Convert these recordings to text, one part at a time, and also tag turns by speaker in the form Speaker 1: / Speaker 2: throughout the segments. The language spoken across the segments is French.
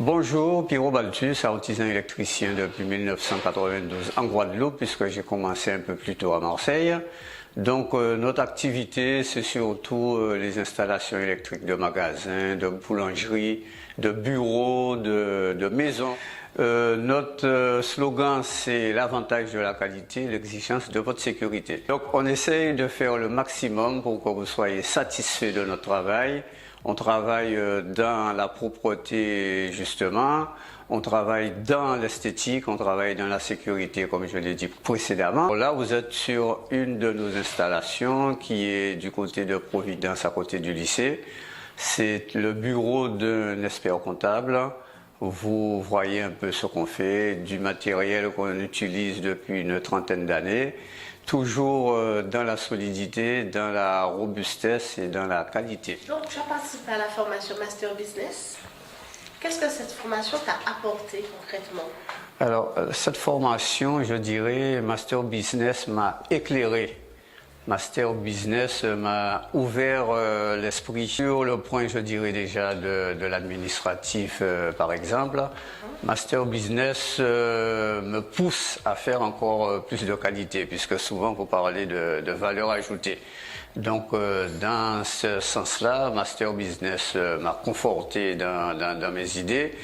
Speaker 1: Bonjour, Pierrot Balthus, artisan électricien depuis 1992 en Guadeloupe, puisque j'ai commencé un peu plus tôt à Marseille. Donc notre activité, c'est surtout les installations électriques de magasins, de boulangeries, de bureaux, de maisons. Notre slogan, c'est l'avantage de la qualité, l'exigence de votre sécurité. Donc on essaye de faire le maximum pour que vous soyez satisfait de notre travail. On travaille dans la propreté justement, on travaille dans l'esthétique, on travaille dans la sécurité comme je l'ai dit précédemment. Là vous êtes sur une de nos installations qui est du côté de Providence à côté du lycée. C'est le bureau d'un expert comptable. Vous voyez un peu ce qu'on fait, du matériel qu'on utilise depuis une trentaine d'années. Toujours dans la solidité, dans la robustesse et dans la qualité.
Speaker 2: Donc, tu as participé à la formation Master Business. Qu'est-ce que cette formation t'a apporté concrètement?
Speaker 1: Alors, cette formation, je dirais, Master Business m'a éclairé. Master Business m'a ouvert l'esprit sur le point, je dirais déjà, de l'administratif, par exemple. Master Business me pousse à faire encore plus de qualité, puisque souvent vous parlez de valeur ajoutée. Donc dans ce sens-là, Master Business m'a conforté dans mes idées.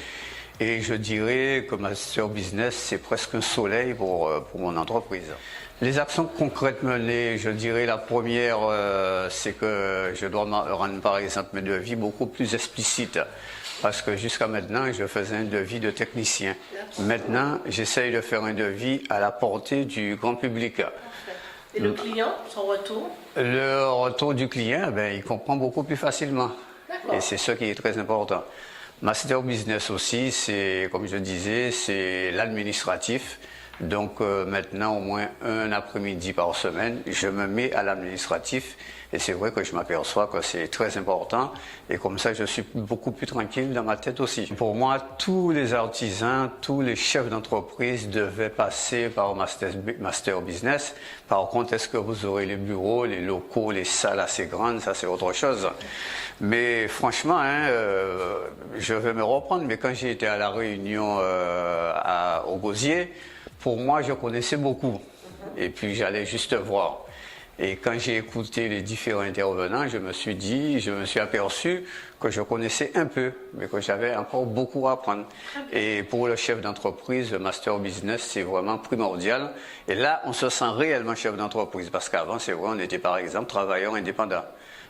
Speaker 1: Et je dirais que Master Business, c'est presque un soleil pour mon entreprise. Les actions concrètes menées, je dirais la première, c'est que je dois rendre par exemple mes devis beaucoup plus explicites. Parce que jusqu'à maintenant, je faisais un devis de technicien. Maintenant, j'essaye de faire un devis à la portée du grand public.
Speaker 2: Et le client, son retour?
Speaker 1: Le retour du client, il comprend beaucoup plus facilement. Et c'est ce qui est très important. Master Business aussi, c'est, comme je disais, c'est l'administratif. Donc maintenant, au moins un après-midi par semaine, je me mets à l'administratif. Et c'est vrai que je m'aperçois que c'est très important. Et comme ça, je suis beaucoup plus tranquille dans ma tête aussi. Pour moi, tous les artisans, tous les chefs d'entreprise devaient passer par Master Business. Par contre, est-ce que vous aurez les bureaux, les locaux, les salles assez grandes? Ça, c'est autre chose. Mais franchement, je vais me reprendre. Mais quand j'ai été à la réunion au Gosier, pour moi, je connaissais beaucoup. Et puis, j'allais juste voir. Et quand j'ai écouté les différents intervenants, je me suis aperçu que je connaissais un peu, mais que j'avais encore beaucoup à apprendre. Et pour le chef d'entreprise, le Master Business, c'est vraiment primordial. Et là, on se sent réellement chef d'entreprise, parce qu'avant, c'est vrai, on était par exemple travailleur indépendant.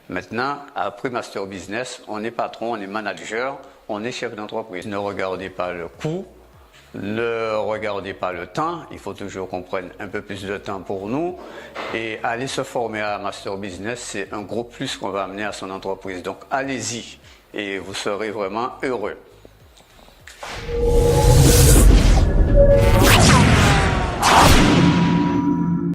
Speaker 1: Maintenant, après Master Business, on est patron, on est manager, on est chef d'entreprise. Ne regardez pas le coût. Ne regardez pas le temps, il faut toujours qu'on prenne un peu plus de temps pour nous. Et aller se former à Master Business, c'est un gros plus qu'on va amener à son entreprise. Donc allez-y et vous serez vraiment heureux.